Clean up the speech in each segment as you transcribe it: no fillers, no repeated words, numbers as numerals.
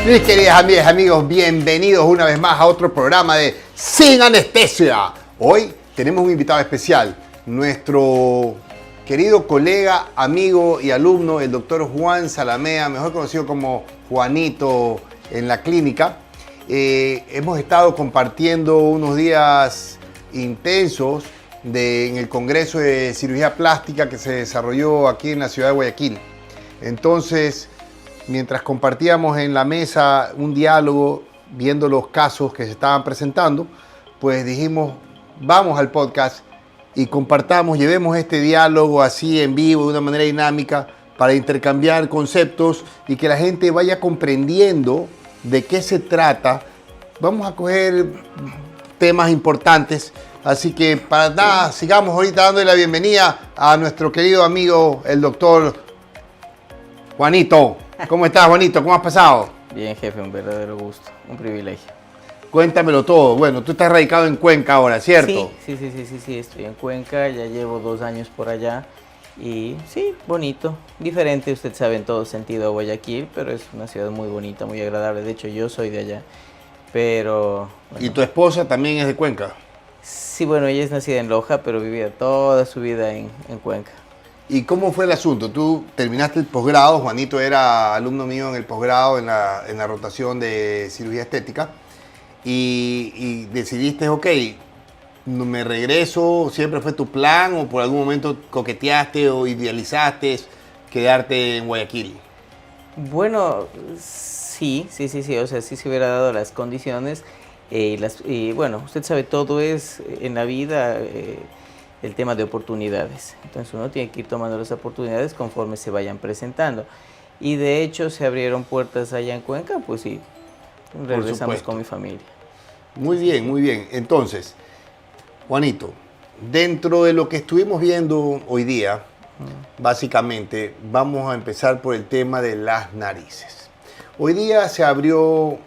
Mis queridas amigas y amigos, bienvenidos una vez más a otro programa de Sin Anestesia. Hoy tenemos un invitado especial, nuestro querido colega, amigo y alumno, el doctor Juan Zalamea, mejor conocido como Juanito en la clínica. Hemos estado compartiendo unos días intensos en el Congreso de Cirugía Plástica que se desarrolló aquí en la ciudad de Guayaquil. Entonces, mientras compartíamos en la mesa un diálogo, viendo los casos que se estaban presentando, pues dijimos, vamos al podcast y compartamos, llevemos este diálogo así en vivo, de una manera dinámica, para intercambiar conceptos y que la gente vaya comprendiendo de qué se trata. Vamos a coger temas importantes, así que para nada, sigamos ahorita dándole la bienvenida a nuestro querido amigo, el doctor Juanito. ¿Cómo estás, Juanito? ¿Cómo has pasado? Bien, jefe, un verdadero gusto, un privilegio. Cuéntamelo todo. Bueno, tú estás radicado en Cuenca ahora, ¿cierto? Sí, estoy en Cuenca, ya llevo 2 años por allá y sí, bonito, diferente, usted sabe, en todo sentido a Guayaquil, pero es una ciudad muy bonita, muy agradable. De hecho, yo soy de allá, pero... Bueno, ¿Y tu esposa también es de Cuenca? Sí, bueno, ella es nacida en Loja, pero vivía toda su vida en Cuenca. ¿Y cómo fue el asunto? Tú terminaste el posgrado, Juanito era alumno mío en el posgrado, en la rotación de cirugía estética, y decidiste, ok, me regreso, ¿siempre fue tu plan o por algún momento coqueteaste o idealizaste quedarte en Guayaquil? Bueno, sí, o sea, sí se hubiera dado las condiciones, y bueno, usted sabe, todo es en la vida... el tema de oportunidades. Entonces uno tiene que ir tomando las oportunidades conforme se vayan presentando. Y de hecho se abrieron puertas allá en Cuenca, pues sí, regresamos con mi familia. Muy bien, muy bien. Entonces, Juanito, dentro de lo que estuvimos viendo hoy día, básicamente vamos a empezar por el tema de las narices. Hoy día se abrió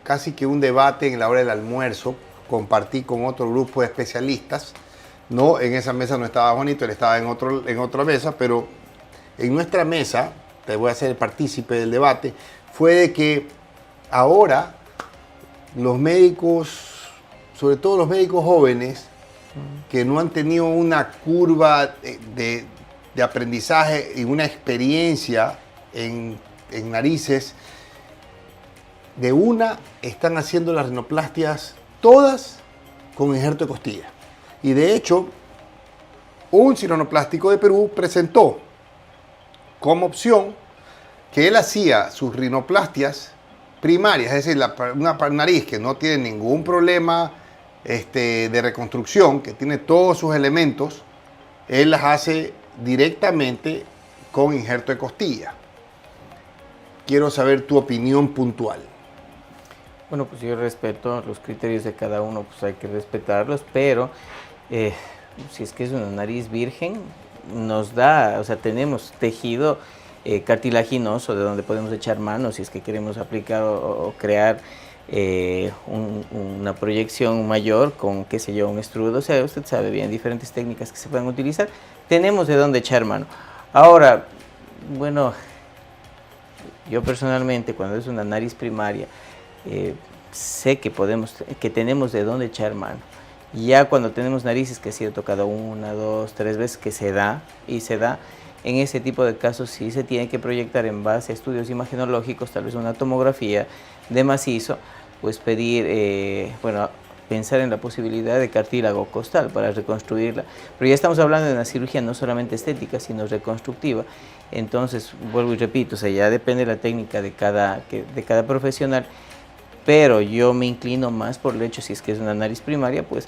casi que un debate en la hora del almuerzo. Compartí con otro grupo de especialistas. No, en esa mesa no estaba Juanito, él estaba en otra mesa, pero en nuestra mesa, te voy a hacer partícipe del debate, fue de que ahora los médicos, sobre todo los médicos jóvenes, que no han tenido una curva de aprendizaje y una experiencia en narices, de una están haciendo las rinoplastias todas con injerto de costilla. Y de hecho, un cirujano plástico de Perú presentó como opción que él hacía sus rinoplastias primarias, es decir, una nariz que no tiene ningún problema de reconstrucción, que tiene todos sus elementos, él las hace directamente con injerto de costilla. Quiero saber tu opinión puntual. Bueno, pues yo respeto los criterios de cada uno, pues hay que respetarlos, pero si es que es una nariz virgen, nos da, o sea, tenemos tejido cartilaginoso de donde podemos echar mano si es que queremos aplicar o crear una proyección mayor con, qué sé yo, un extrudo. O sea, usted sabe bien, diferentes técnicas que se pueden utilizar, tenemos de dónde echar mano. Ahora, bueno, yo personalmente, cuando es una nariz primaria, sé que tenemos de dónde echar mano. Ya cuando tenemos narices que ha sido tocado 1, 2, 3 veces, que se da, en ese tipo de casos sí se tiene que proyectar en base a estudios imagenológicos, tal vez una tomografía de macizo, pues pedir, pensar en la posibilidad de cartílago costal para reconstruirla. Pero ya estamos hablando de una cirugía no solamente estética, sino reconstructiva. Entonces, vuelvo y repito, o sea, ya depende de la técnica de cada profesional. Pero yo me inclino más por el hecho, si es que es una nariz primaria, pues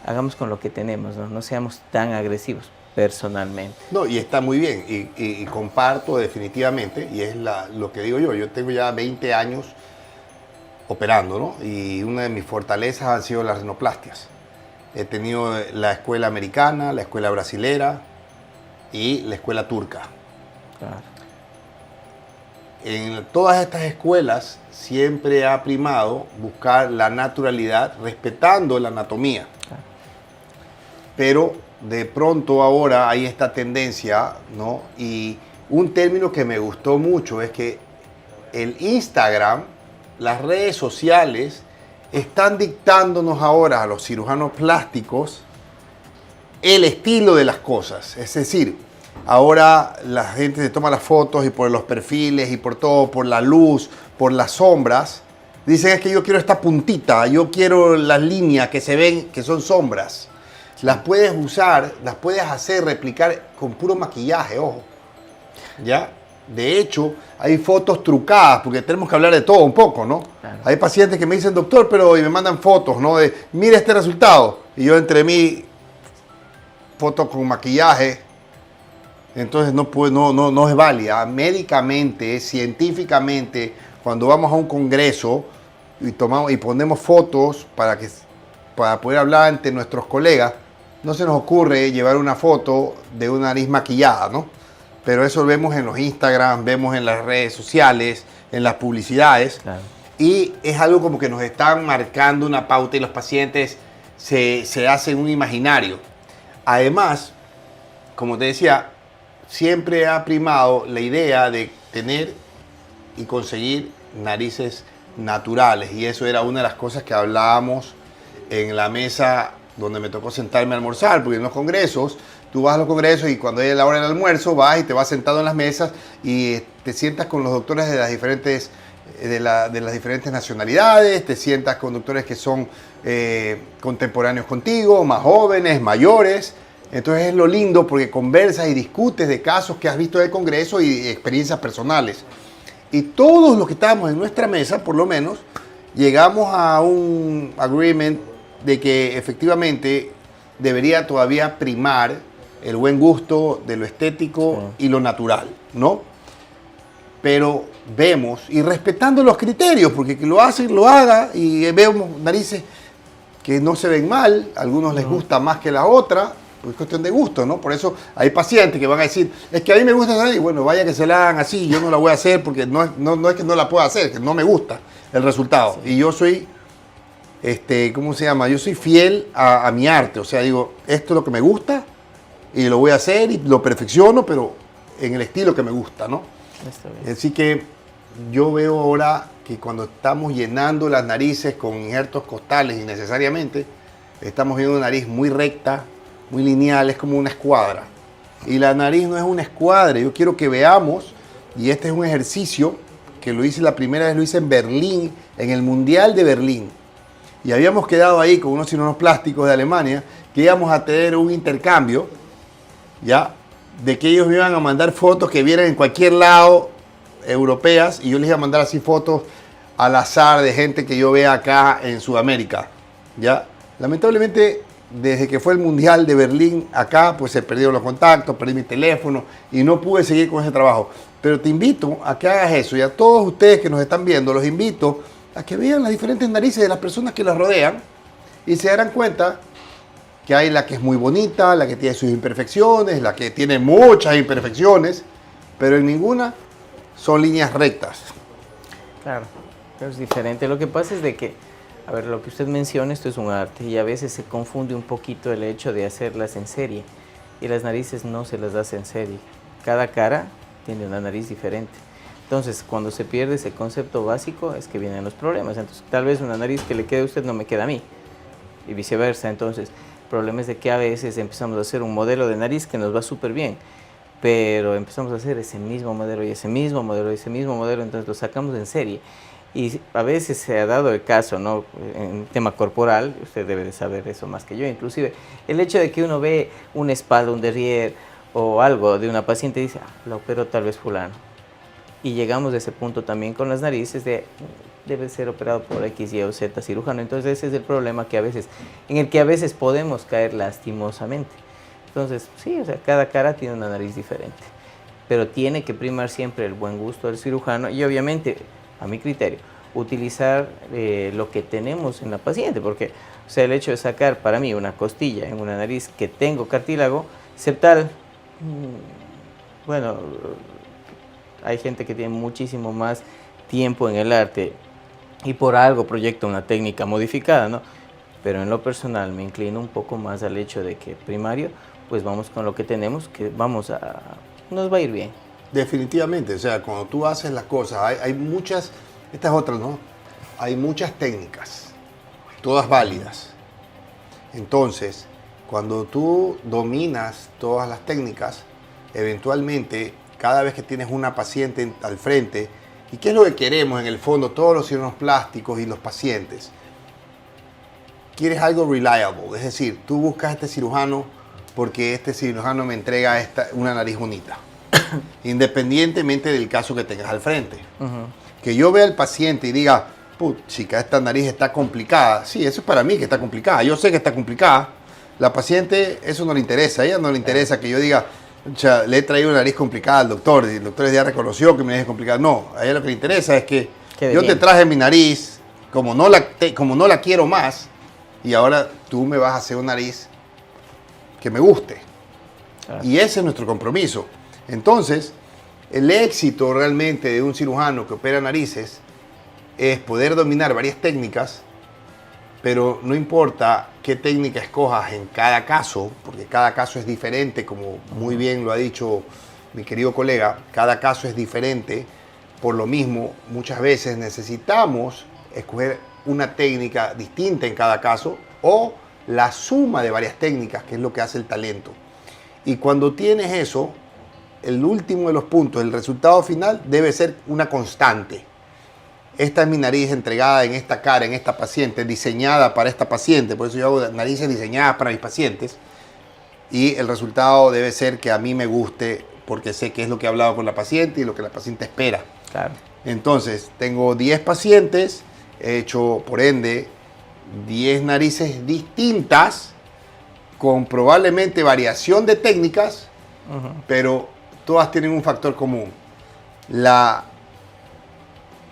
hagamos con lo que tenemos, no seamos tan agresivos personalmente. No, y está muy bien, y comparto definitivamente, y es lo que digo yo. Yo tengo ya 20 años operando, ¿no? Y una de mis fortalezas han sido las rinoplastias. He tenido la escuela americana, la escuela brasilera y la escuela turca. Claro. En todas estas escuelas siempre ha primado buscar la naturalidad respetando la anatomía. Pero de pronto ahora hay esta tendencia, ¿no? Y un término que me gustó mucho es que el Instagram, las redes sociales, están dictándonos ahora a los cirujanos plásticos el estilo de las cosas. Es decir, ahora la gente se toma las fotos y por los perfiles y por todo, por la luz, por las sombras, dicen es que yo quiero esta puntita, yo quiero las líneas que se ven, que son sombras. Las puedes usar, las puedes hacer, replicar con puro maquillaje, ojo. ¿Ya? De hecho, hay fotos trucadas, porque tenemos que hablar de todo un poco, ¿no? Claro. Hay pacientes que me dicen, doctor, pero y me mandan fotos, ¿no? De, mira este resultado. Y yo entre mí, fotos con maquillaje, entonces no es válida. Médicamente, científicamente, cuando vamos a un congreso y ponemos fotos para poder hablar ante nuestros colegas, no se nos ocurre llevar una foto de una nariz maquillada, ¿no? Pero eso lo vemos en los Instagram, vemos en las redes sociales, en las publicidades. Claro. Y es algo como que nos están marcando una pauta y los pacientes se hacen un imaginario. Además, como te decía, siempre ha primado la idea de tener y conseguir narices naturales. Y eso era una de las cosas que hablábamos en la mesa donde me tocó sentarme a almorzar, porque en los congresos, tú vas a los congresos y cuando es la hora del almuerzo vas y te vas sentado en las mesas y te sientas con los doctores de las diferentes, de las diferentes nacionalidades, te sientas con doctores que son contemporáneos contigo, más jóvenes, mayores. Entonces es lo lindo porque conversas y discutes de casos que has visto en el congreso y experiencias personales. Y todos los que estábamos en nuestra mesa, por lo menos, llegamos a un agreement de que efectivamente debería todavía primar el buen gusto de lo estético y lo natural, ¿no? Pero vemos, y respetando los criterios, porque que lo hace, lo haga, y vemos narices que no se ven mal, a algunos les gusta más que la otra, pues es cuestión de gusto, ¿no? Por eso hay pacientes que van a decir, es que a mí me gusta esa nariz, bueno, vaya que se la hagan así, yo no la voy a hacer porque no es que no la pueda hacer, es que no me gusta el resultado. Sí. Y yo soy, ¿cómo se llama? Yo soy fiel a mi arte, o sea, digo, esto es lo que me gusta y lo voy a hacer y lo perfecciono, pero en el estilo que me gusta, ¿no? Así que yo veo ahora que cuando estamos llenando las narices con injertos costales innecesariamente, estamos viendo una nariz muy recta, muy lineal, es como una escuadra. Y la nariz no es una escuadra, yo quiero que veamos, y este es un ejercicio que lo hice la primera vez, lo hice en Berlín, en el Mundial de Berlín. Y habíamos quedado ahí con unos cirujanos plásticos de Alemania, que íbamos a tener un intercambio, ¿ya? De que ellos me iban a mandar fotos que vieran en cualquier lado, europeas, y yo les iba a mandar así fotos al azar de gente que yo vea acá en Sudamérica, ¿ya? Lamentablemente, desde que fue el Mundial de Berlín acá, pues se perdieron los contactos, perdí mi teléfono y no pude seguir con ese trabajo. Pero te invito a que hagas eso, y a todos ustedes que nos están viendo, los invito a que vean las diferentes narices de las personas que las rodean y se darán cuenta que hay la que es muy bonita, la que tiene sus imperfecciones, la que tiene muchas imperfecciones, pero en ninguna son líneas rectas. Claro, pero es diferente. Lo que pasa es de que, a ver, lo que usted menciona, esto es un arte y a veces se confunde un poquito el hecho de hacerlas en serie y las narices no se las hace en serie. Cada cara tiene una nariz diferente. Entonces, cuando se pierde ese concepto básico es que vienen los problemas. Entonces, tal vez una nariz que le quede a usted no me queda a mí y viceversa. Entonces, el problema es de que a veces empezamos a hacer un modelo de nariz que nos va súper bien, pero empezamos a hacer ese mismo modelo y ese mismo modelo y ese mismo modelo, entonces lo sacamos en serie. Y a veces se ha dado el caso, ¿no? En tema corporal, usted debe de saber eso más que yo, inclusive el hecho de que uno ve una espalda, un derrière o algo de una paciente y dice, lo operó tal vez fulano. Y llegamos a ese punto también con las narices de debe ser operado por X, Y o Z cirujano. Entonces ese es el problema en el que a veces podemos caer lastimosamente. Entonces, sí, o sea, cada cara tiene una nariz diferente, pero tiene que primar siempre el buen gusto del cirujano y obviamente, a mi criterio, utilizar lo que tenemos en la paciente, porque o sea, el hecho de sacar para mí una costilla en una nariz que tengo cartílago septal, bueno, hay gente que tiene muchísimo más tiempo en el arte y por algo proyecta una técnica modificada, ¿no? Pero en lo personal me inclino un poco más al hecho de que primario, pues vamos con lo que tenemos, que nos va a ir bien. Definitivamente, o sea, cuando tú haces las cosas, hay muchas, estas otras, ¿no? Hay muchas técnicas, todas válidas. Entonces, cuando tú dominas todas las técnicas, eventualmente, cada vez que tienes una paciente al frente, ¿y qué es lo que queremos en el fondo todos los cirujanos plásticos y los pacientes? Quieres algo reliable, es decir, tú buscas a este cirujano porque este cirujano me entrega una nariz bonita, independientemente del caso que tengas al frente. Que yo vea al paciente y diga, chica, esta nariz está complicada. Sí, eso es para mí que está complicada. Yo sé que está complicada. La paciente, eso no le interesa. A ella no le interesa que yo diga, le he traído una nariz complicada al doctor. Y el doctor ya reconoció que mi nariz es complicada. No, a ella lo que le interesa es que yo te traje mi nariz, como no la quiero más, y ahora tú me vas a hacer una nariz que me guste. Y ese es nuestro compromiso. Entonces, el éxito realmente de un cirujano que opera narices es poder dominar varias técnicas, pero no importa qué técnica escojas en cada caso, porque cada caso es diferente, como muy bien lo ha dicho mi querido colega, cada caso es diferente. Por lo mismo, muchas veces necesitamos escoger una técnica distinta en cada caso o la suma de varias técnicas, que es lo que hace el talento. Y cuando tienes eso, el último de los puntos, el resultado final debe ser una constante. Esta es mi nariz entregada en esta cara, en esta paciente, diseñada para esta paciente. Por eso yo hago narices diseñadas para mis pacientes. Y el resultado debe ser que a mí me guste, porque sé que es lo que he hablado con la paciente y lo que la paciente espera. Claro. Entonces, tengo 10 pacientes, he hecho, por ende, 10 narices distintas, con probablemente variación de técnicas, pero todas tienen un factor común.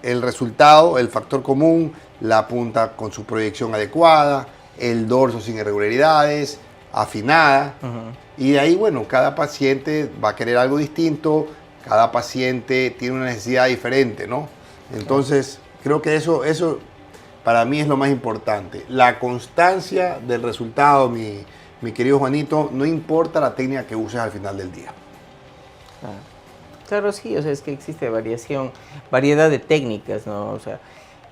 El resultado, el factor común, la punta con su proyección adecuada, el dorso sin irregularidades, afinada. Y de ahí, bueno, cada paciente va a querer algo distinto, cada paciente tiene una necesidad diferente, ¿no? Entonces, creo que eso para mí es lo más importante. La constancia del resultado, mi querido Juanito, no importa la técnica que uses al final del día. Claro, sí, o sea, es que existe variedad de técnicas, ¿no? O sea,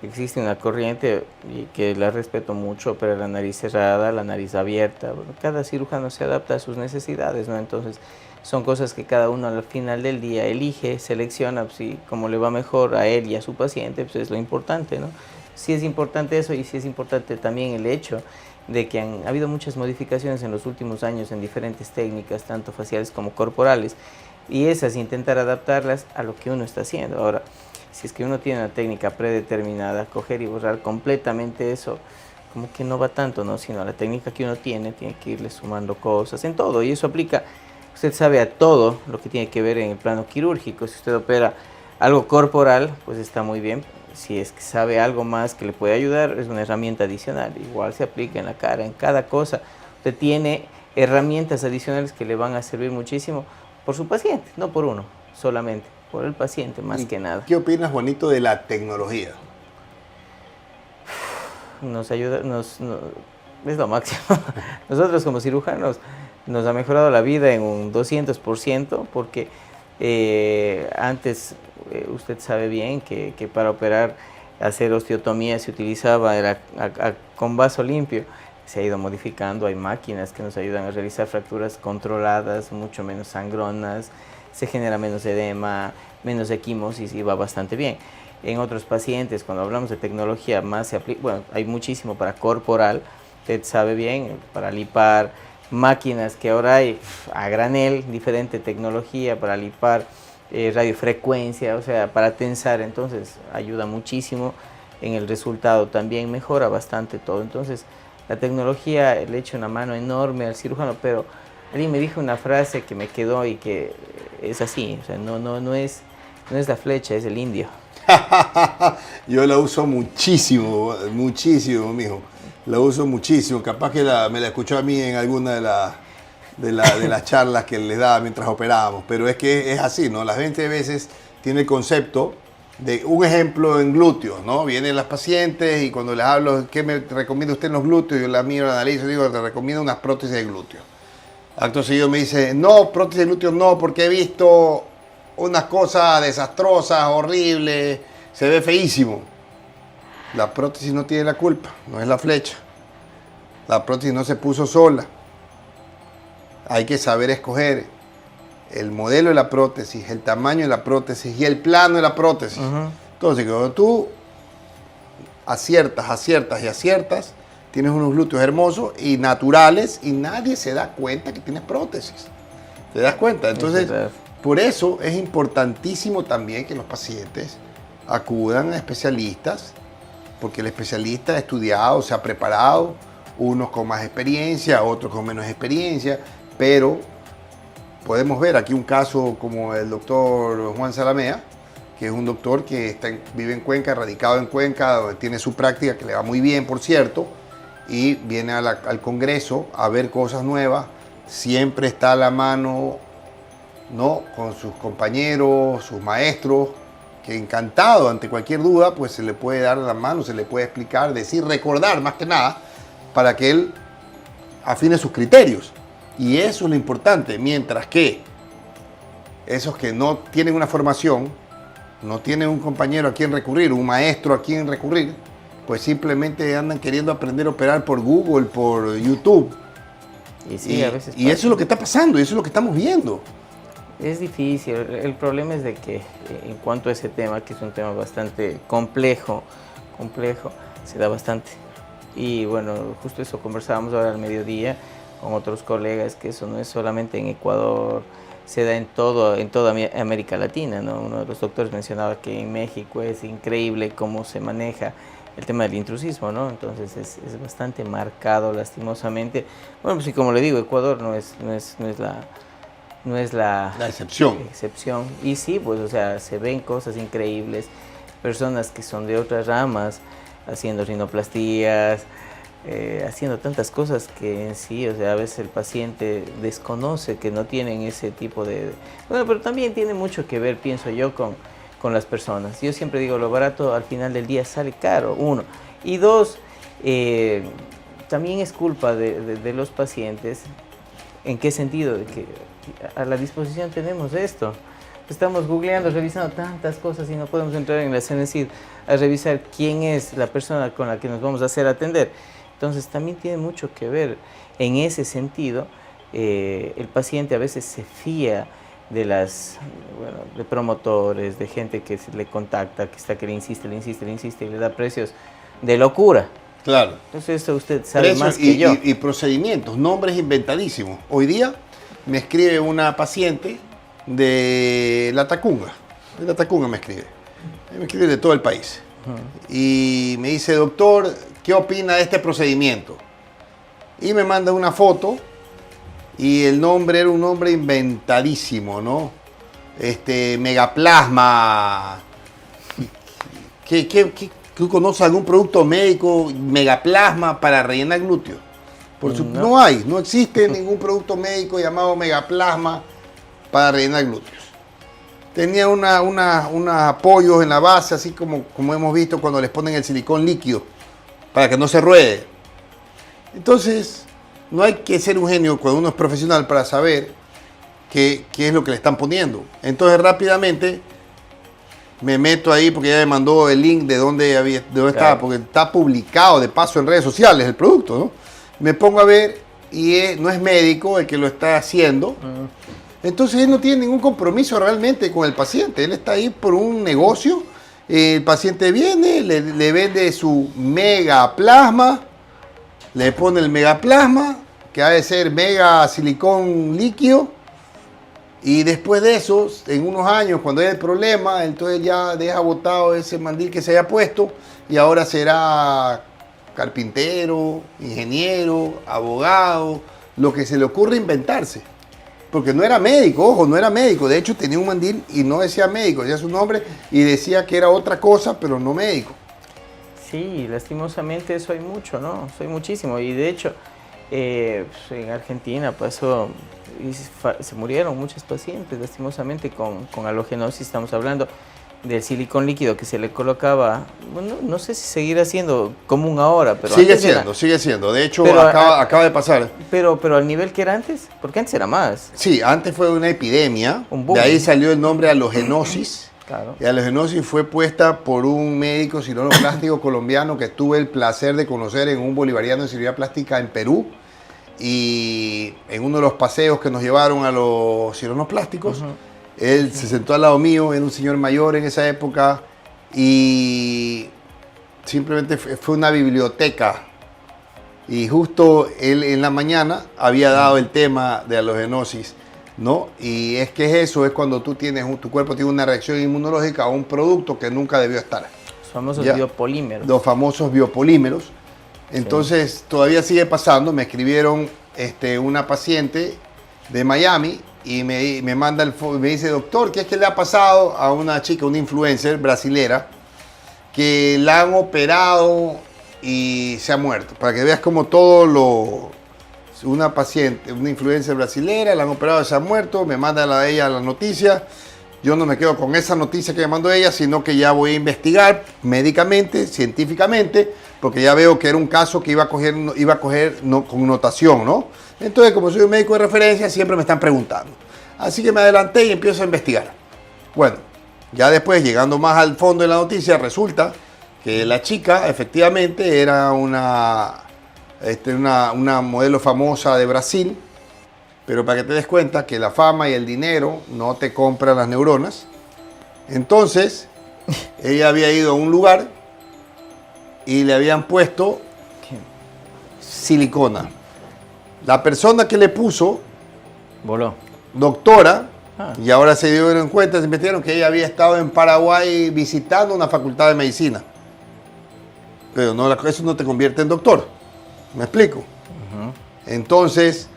existe una corriente y que la respeto mucho, pero la nariz cerrada, la nariz abierta, bueno, cada cirujano se adapta a sus necesidades, ¿no? Entonces, son cosas que cada uno al final del día elige, selecciona, pues, y como le va mejor a él y a su paciente, pues es lo importante, ¿no? Sí es importante eso y sí es importante también el hecho de que ha habido muchas modificaciones en los últimos años en diferentes técnicas, tanto faciales como corporales, y esas intentar adaptarlas a lo que uno está haciendo. Ahora, si es que uno tiene una técnica predeterminada, coger y borrar completamente eso, como que no va tanto, ¿no? Sino a la técnica que uno tiene que irle sumando cosas en todo, y eso aplica, usted sabe, a todo lo que tiene que ver en el plano quirúrgico. Si usted opera algo corporal, pues está muy bien. Si es que sabe algo más que le puede ayudar, es una herramienta adicional. Igual se aplica en la cara, en cada cosa. Usted tiene herramientas adicionales que le van a servir muchísimo por su paciente, no por uno solamente, por el paciente más que nada. ¿Qué opinas, Juanito, de la tecnología? Nos ayuda, es lo máximo. Nosotros como cirujanos nos ha mejorado la vida en un 200%, porque antes usted sabe bien que para operar, hacer osteotomía se utilizaba con vaso limpio. Se ha ido modificando, hay máquinas que nos ayudan a realizar fracturas controladas, mucho menos sangronas, se genera menos edema, menos equimosis y va bastante bien. En otros pacientes, cuando hablamos de tecnología, más se aplica, bueno, hay muchísimo para corporal, usted sabe bien, para lipar, máquinas que ahora hay a granel, diferente tecnología para lipar, radiofrecuencia, o sea, para tensar, entonces ayuda muchísimo en el resultado, también mejora bastante todo. Entonces, la tecnología le echa una mano enorme al cirujano, pero alguien me dijo una frase que me quedó y que es así, o sea, no es la flecha, es el indio. Yo la uso muchísimo, mijo. La uso muchísimo. Capaz que me la escuchó a mí en alguna de las charlas que les daba mientras operábamos. Pero es que es así, ¿no? La gente a veces tiene el concepto de un ejemplo en glúteos, ¿no? Vienen las pacientes y cuando les hablo, ¿qué me recomienda usted en los glúteos? Yo la miro, la analizo y digo, te recomiendo unas prótesis de glúteos. Acto seguido me dice, no, prótesis de glúteos no, porque he visto unas cosas desastrosas, horribles, se ve feísimo. La prótesis no tiene la culpa, no es la flecha. La prótesis no se puso sola. Hay que saber escoger el modelo de la prótesis, el tamaño de la prótesis y el plano de la prótesis. Entonces, cuando tú aciertas, tienes unos glúteos hermosos y naturales y nadie se da cuenta que tienes prótesis. ¿Te das cuenta? Entonces, por eso es importantísimo también que los pacientes acudan a especialistas, porque el especialista ha estudiado, se ha preparado, unos con más experiencia, otros con menos experiencia, pero podemos ver aquí un caso como el doctor Juan Zalamea, que es un doctor que vive en Cuenca, radicado en Cuenca, donde tiene su práctica, que le va muy bien, por cierto, y viene al Congreso a ver cosas nuevas, siempre está a la mano, ¿no?, con sus compañeros, sus maestros, que encantado ante cualquier duda, pues se le puede dar la mano, se le puede explicar, decir, recordar más que nada, para que él afine sus criterios. Y eso es lo importante, mientras que esos que no tienen una formación, no tienen un compañero a quien recurrir, un maestro a quien recurrir, pues simplemente andan queriendo aprender a operar por Google, por YouTube. Y sí, a veces y eso es lo que está pasando, y eso es lo que estamos viendo. Es difícil. El problema es de que en cuanto a ese tema, que es un tema bastante complejo, se da bastante. Y bueno, justo eso conversábamos ahora al mediodía con otros colegas, que eso no es solamente en Ecuador, se da en toda América Latina, ¿no? Uno de los doctores mencionaba que en México es increíble cómo se maneja el tema del intrusismo, ¿no? Entonces es bastante marcado, lastimosamente. Bueno, pues y como le digo, Ecuador no es la excepción. Y sí, pues, o sea, se ven cosas increíbles, personas que son de otras ramas, haciendo rinoplastías, haciendo tantas cosas que en sí, o sea, a veces el paciente desconoce que no tienen ese tipo de... Bueno, pero también tiene mucho que ver, pienso yo, con las personas. Yo siempre digo, lo barato al final del día sale caro, uno. Y dos, también es culpa de los pacientes. ¿En qué sentido? De que a la disposición tenemos esto. Estamos googleando, revisando tantas cosas y no podemos entrar en la CNCID a revisar quién es la persona con la que nos vamos a hacer atender. Entonces también tiene mucho que ver en ese sentido. El paciente a veces se fía de promotores, de gente que se le contacta, que le insiste y le da precios de locura. Claro. Entonces eso usted sabe más que yo. Y procedimientos, nombres inventadísimos. Hoy día me escribe una paciente de La Tacunga. De La Tacunga me escribe de todo el país. Y me dice, doctor, ¿qué opina de este procedimiento? Y me manda una foto y el nombre era un nombre inventadísimo, ¿no? Megaplasma. ¿Tú conoces algún producto médico, Megaplasma, para rellenar glúteos? No existe ningún producto médico llamado Megaplasma para rellenar glúteos. Tenía unos apoyos en la base, así como hemos visto cuando les ponen el silicón líquido, para que no se ruede. Entonces, no hay que ser un genio cuando uno es profesional para saber qué es lo que le están poniendo. Entonces, rápidamente me meto ahí porque ya me mandó el link de dónde estaba, porque está publicado de paso en redes sociales el producto, ¿no? Me pongo a ver y no es médico el que lo está haciendo. Entonces él no tiene ningún compromiso realmente con el paciente. Él está ahí por un negocio. El paciente viene, le vende su Megaplasma, le pone el Megaplasma, que ha de ser mega silicón líquido. Y después de eso, en unos años, cuando hay el problema, entonces ya deja botado ese mandil que se haya puesto y ahora será carpintero, ingeniero, abogado, lo que se le ocurre inventarse. Porque no era médico, ojo, no era médico. De hecho, tenía un mandil y no decía médico, decía su nombre y decía que era otra cosa, pero no médico. Sí, lastimosamente eso hay mucho, ¿no? Eso hay muchísimo. Y de hecho, en Argentina pasó, y se murieron muchos pacientes, lastimosamente, con halogenosis, estamos hablando. del silicón líquido que se le colocaba, bueno, no sé si seguirá siendo común ahora, pero sigue antes siendo, sigue siendo. De hecho, Pero, acaba de pasar. pero al nivel que era antes, porque antes era más. Sí, antes fue una epidemia. Un boom. De ahí salió el nombre halogenosis. Claro. Y halogenosis fue puesta por un médico cirujano colombiano que tuve el placer de conocer en un bolivariano de cirugía plástica en Perú. Y en uno de los paseos que nos llevaron a los cirujanos plásticos, él se sentó al lado mío, era un señor mayor en esa época, y simplemente fue una biblioteca. Y justo él en la mañana había dado el tema de halogenosis, ¿no? Y es que es cuando tu cuerpo tiene una reacción inmunológica a un producto que nunca debió estar. Los famosos ¿Ya? biopolímeros. Los famosos biopolímeros. Entonces, todavía sigue pasando. Me escribieron una paciente de Miami y me manda me dice, doctor, ¿qué es que le ha pasado a una chica, una influencer brasilera, que la han operado y se ha muerto? Para que veas como una paciente, una influencer brasilera, la han operado y se ha muerto, me manda a ella la noticia. Yo no me quedo con esa noticia que me mandó ella, sino que ya voy a investigar médicamente, científicamente, porque ya veo que era un caso que iba a coger connotación, ¿no? Entonces, como soy un médico de referencia, siempre me están preguntando. Así que me adelanté y empiezo a investigar. Bueno, ya después, llegando más al fondo de la noticia, resulta que la chica efectivamente era una modelo famosa de Brasil, pero para que te des cuenta que la fama y el dinero no te compran las neuronas. Entonces, ella había ido a un lugar y le habían puesto silicona. La persona que le puso, Voló. doctora, y ahora se dieron cuenta, se investigaron que ella había estado en Paraguay visitando una facultad de medicina. Pero no, eso no te convierte en doctor. ¿Me explico? Entonces,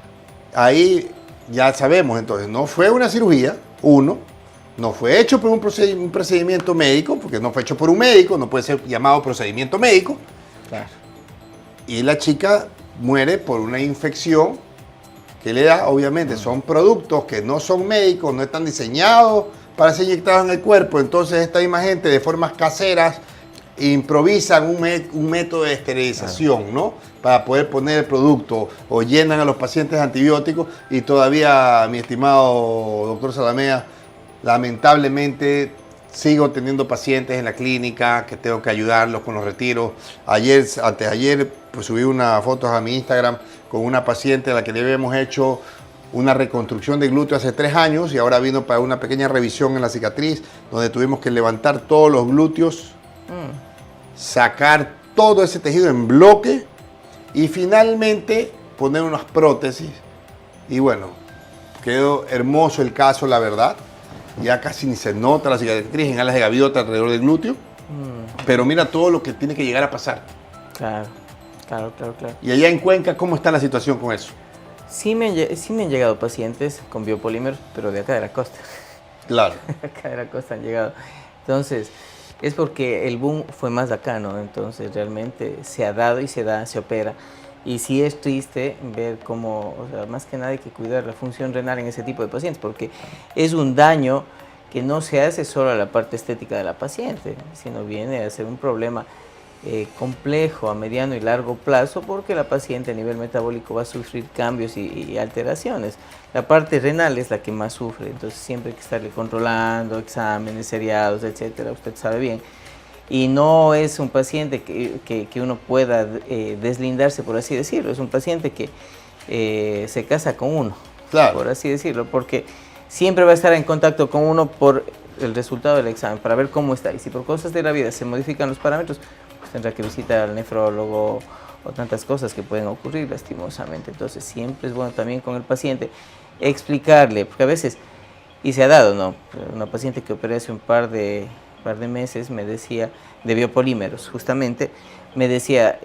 ahí ya sabemos, entonces, no fue una cirugía, no fue hecho por un procedimiento médico, porque no fue hecho por un médico, no puede ser llamado procedimiento médico. Claro. Y la chica muere por una infección que le da, obviamente, son productos que no son médicos, no están diseñados para ser inyectados en el cuerpo. Entonces, esta misma gente, de formas caseras, improvisan un método de esterilización, ¿no? Para poder poner el producto, o llenan a los pacientes de antibióticos, y todavía, mi estimado doctor Zalamea, lamentablemente sigo teniendo pacientes en la clínica que tengo que ayudarlos con los retiros. Antes de ayer, pues subí unas fotos a mi Instagram con una paciente a la que le habíamos hecho una reconstrucción de glúteo hace 3 años, y ahora vino para una pequeña revisión en la cicatriz, donde tuvimos que levantar todos los glúteos, sacar todo ese tejido en bloque y finalmente poner unas prótesis. Y bueno, quedó hermoso el caso, la verdad. Ya casi ni se nota la cicatriz en alas de gaviota alrededor del glúteo. Pero mira todo lo que tiene que llegar a pasar. Claro. Y allá en Cuenca, ¿cómo está la situación con eso? Sí me han llegado pacientes con biopolímeros, pero de acá de la costa. Claro. Acá de la costa han llegado. Entonces, es porque el boom fue más acá, ¿no? Entonces, realmente se ha dado y se da, se opera. Y sí es triste ver cómo, o sea, más que nada hay que cuidar la función renal en ese tipo de pacientes, porque es un daño que no se hace solo a la parte estética de la paciente, sino viene a ser un problema complejo a mediano y largo plazo, porque la paciente a nivel metabólico va a sufrir cambios y alteraciones. La parte renal es la que más sufre, entonces siempre hay que estarle controlando, exámenes, seriados, etcétera, usted sabe bien. Y no es un paciente que uno pueda deslindarse, por así decirlo, es un paciente que se casa con uno, claro, por así decirlo, porque siempre va a estar en contacto con uno por el resultado del examen, para ver cómo está. Y si por cosas de la vida se modifican los parámetros, pues tendrá que visitar al nefrólogo o tantas cosas que pueden ocurrir lastimosamente. Entonces siempre es bueno también con el paciente explicarle, porque a veces, y se ha dado, ¿no? Una paciente que operé hace un par de meses me decía, de biopolímeros justamente, me decía,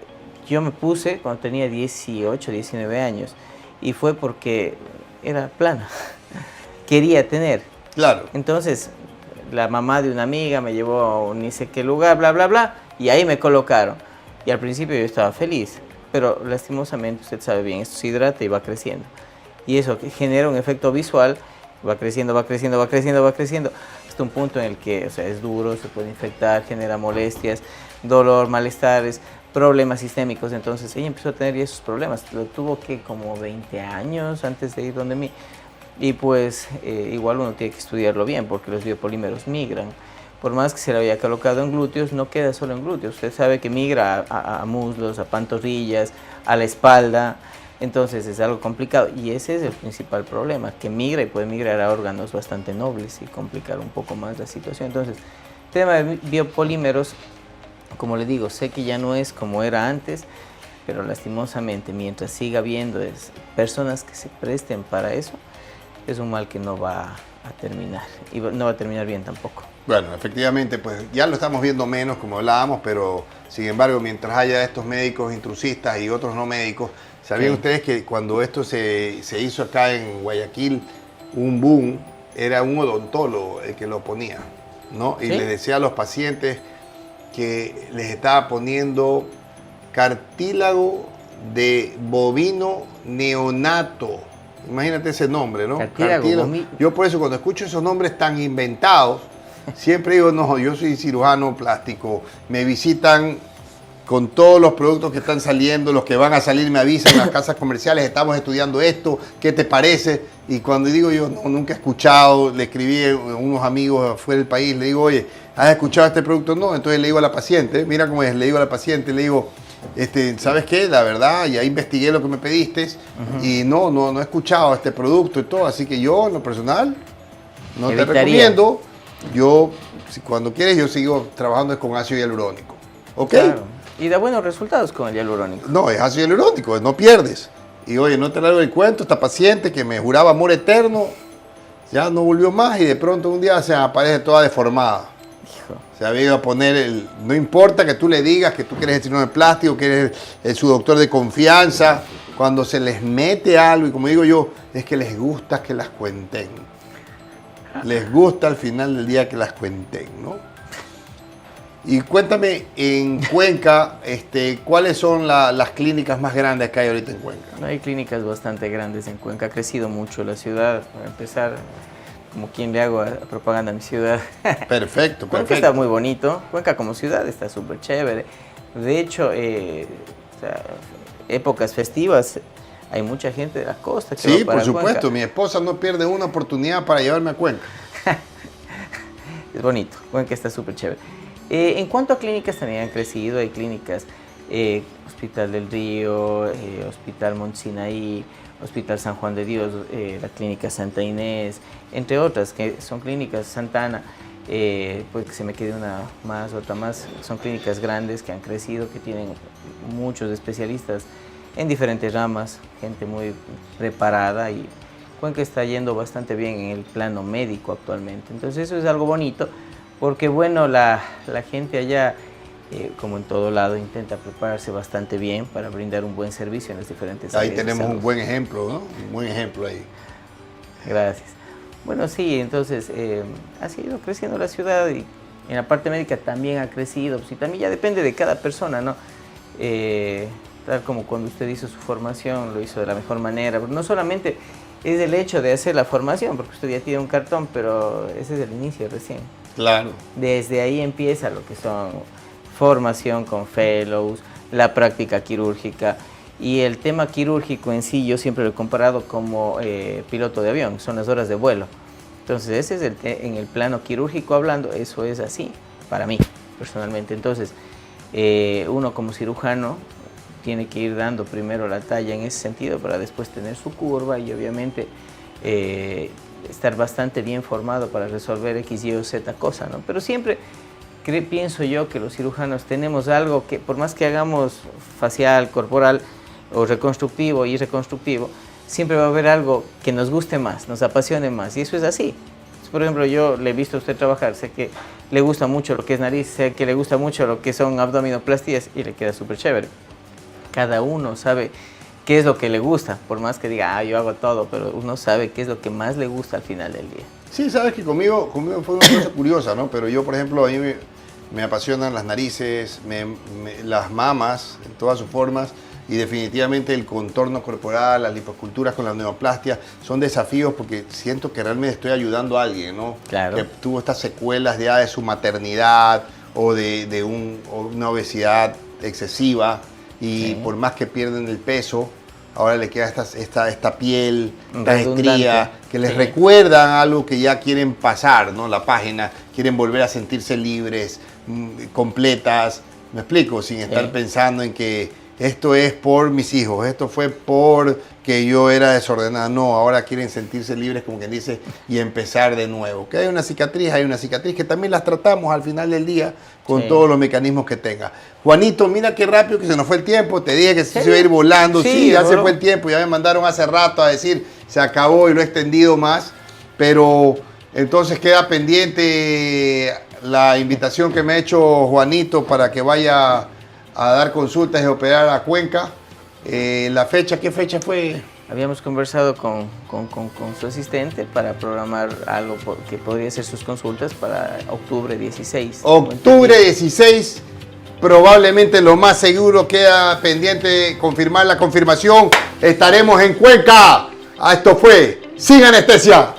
yo me puse cuando tenía 18, 19 años, y fue porque era plana, quería tener. Claro. Entonces, la mamá de una amiga me llevó a ni sé qué lugar, bla, bla, bla, y ahí me colocaron. Y al principio yo estaba feliz, pero lastimosamente, usted sabe bien, esto se hidrata y va creciendo. Y eso genera un efecto visual, va creciendo, hasta un punto en el que, o sea, es duro, se puede infectar, genera molestias, dolor, malestares, problemas sistémicos. Entonces ella empezó a tener esos problemas. Lo tuvo que como 20 años antes de ir donde mí. Y pues igual uno tiene que estudiarlo bien porque los biopolímeros migran. Por más que se le haya colocado en glúteos, no queda solo en glúteos. Usted sabe que migra a muslos, a pantorrillas, a la espalda. Entonces es algo complicado y ese es el principal problema, que migra y puede migrar a órganos bastante nobles y complicar un poco más la situación. Entonces, tema de biopolímeros, como le digo, sé que ya no es como era antes, pero lastimosamente mientras siga habiendo personas que se presten para eso, es un mal que no va a terminar y no va a terminar bien tampoco. Bueno, efectivamente, pues ya lo estamos viendo menos, como hablábamos, pero sin embargo, mientras haya estos médicos intrusistas y otros no médicos, ¿sabían ustedes que cuando esto se hizo acá en Guayaquil, un boom, era un odontólogo el que lo ponía, ¿no? Y les decía a los pacientes que les estaba poniendo cartílago de bovino neonato. Imagínate ese nombre, ¿no? Cartílago. Yo por eso cuando escucho esos nombres tan inventados, siempre digo, no, yo soy cirujano plástico, me visitan con todos los productos que están saliendo, los que van a salir me avisan en las casas comerciales, estamos estudiando esto, ¿qué te parece? Y cuando digo yo, no, nunca he escuchado, le escribí a unos amigos fuera del país, le digo, oye, ¿has escuchado este producto? No, entonces le digo a la paciente, mira cómo es, le digo a la paciente, le digo, ¿sabes qué? La verdad, ya investigué lo que me pediste y no he escuchado este producto y todo, así que yo, en lo personal, no te recomiendo. Yo, cuando quieres, yo sigo trabajando con ácido hialurónico. ¿Ok? Claro. Y da buenos resultados con el hialurónico. No, es ácido hialurónico, no pierdes. Y oye, no te largo el cuento, esta paciente que me juraba amor eterno, ya no volvió más y de pronto un día se aparece toda deformada. Hijo. Se había ido a poner no importa que tú le digas que tú quieres el cirujano de plástico, que eres su doctor de confianza, cuando se les mete algo, y como digo yo, es que les gusta que las cuenten. Les gusta al final del día que las cuenten, ¿no? Y cuéntame, en Cuenca, ¿cuáles son las clínicas más grandes que hay ahorita en Cuenca? No, hay clínicas bastante grandes en Cuenca, ha crecido mucho la ciudad, para empezar, como quien le hago propaganda a mi ciudad. Perfecto, Cuenca perfecto. está muy bonito, Cuenca como ciudad está súper chévere. De hecho, épocas festivas, hay mucha gente de la costa que Sí, va para por supuesto, Cuenca. mi esposa no pierde una oportunidad para llevarme a Cuenca. Es bonito, Cuenca está súper chévere. En cuanto a clínicas, también han crecido, hay clínicas, Hospital del Río, Hospital Montsinaí, Hospital San Juan de Dios, la Clínica Santa Inés, entre otras, que son clínicas, Santa Ana, pues que se me quede una más, otra más, son clínicas grandes que han crecido, que tienen muchos especialistas en diferentes ramas, gente muy preparada y Cuenca está yendo bastante bien en el plano médico actualmente. Entonces eso es algo bonito porque bueno, la gente allá, como en todo lado, intenta prepararse bastante bien para brindar un buen servicio en las diferentes áreas. Ahí tenemos un buen ejemplo, ¿no? Un buen ejemplo ahí. Gracias. Bueno, sí, entonces ha seguido creciendo la ciudad y en la parte médica también ha crecido. Pues, y también ya depende de cada persona, ¿no? Tal como cuando usted hizo su formación, lo hizo de la mejor manera. Pero no solamente es el hecho de hacer la formación, porque usted ya tiene un cartón, pero ese es el inicio recién. Claro. Desde ahí empieza lo que son formación con fellows, la práctica quirúrgica y el tema quirúrgico en sí yo siempre lo he comparado como piloto de avión, son las horas de vuelo. Entonces ese es en el plano quirúrgico hablando, eso es así para mí personalmente. Entonces uno como cirujano tiene que ir dando primero la talla en ese sentido para después tener su curva y obviamente estar bastante bien formado para resolver X, Y o Z cosa, ¿no? Pero siempre pienso yo que los cirujanos tenemos algo que por más que hagamos facial, corporal o reconstructivo y reconstructivo, siempre va a haber algo que nos guste más, nos apasione más y eso es así. Por ejemplo, yo le he visto a usted trabajar, sé que le gusta mucho lo que es nariz, sé que le gusta mucho lo que son abdominoplastías y le queda súper chévere. Cada uno sabe qué es lo que le gusta, por más que diga, yo hago todo, pero uno sabe qué es lo que más le gusta al final del día. Sí, sabes que conmigo fue una cosa curiosa, ¿no? Pero yo, por ejemplo, a mí me apasionan las narices, las mamas, en todas sus formas, y definitivamente el contorno corporal, las liposculturas con la neoplastia son desafíos porque siento que realmente estoy ayudando a alguien, ¿no? Claro. Que tuvo estas secuelas ya de su maternidad o o una obesidad excesiva y Sí. por más que pierden el peso, ahora le queda esta piel, esta Redundante. estría, que les Sí. recuerdan algo que ya quieren pasar, ¿no? La página, quieren volver a sentirse libres, completas, me explico, sin estar pensando en que esto es por mis hijos, esto fue porque yo era desordenada. No, ahora quieren sentirse libres, como quien dice, y empezar de nuevo. Que hay una cicatriz que también las tratamos al final del día con Sí. todos los mecanismos que tenga. Juanito, mira qué rápido que se nos fue el tiempo. Te dije que se iba a ir volando. Sí, ya se fue el tiempo. Ya me mandaron hace rato a decir se acabó y lo he extendido más. Pero entonces queda pendiente la invitación que me ha hecho Juanito para que vaya a dar consultas y operar a Cuenca. La fecha, ¿qué fecha fue? Habíamos conversado con su asistente para programar algo que podría ser sus consultas para octubre 16. Octubre 16, probablemente lo más seguro queda pendiente confirmar la confirmación. Estaremos en Cuenca. Esto fue Sin Anestesia.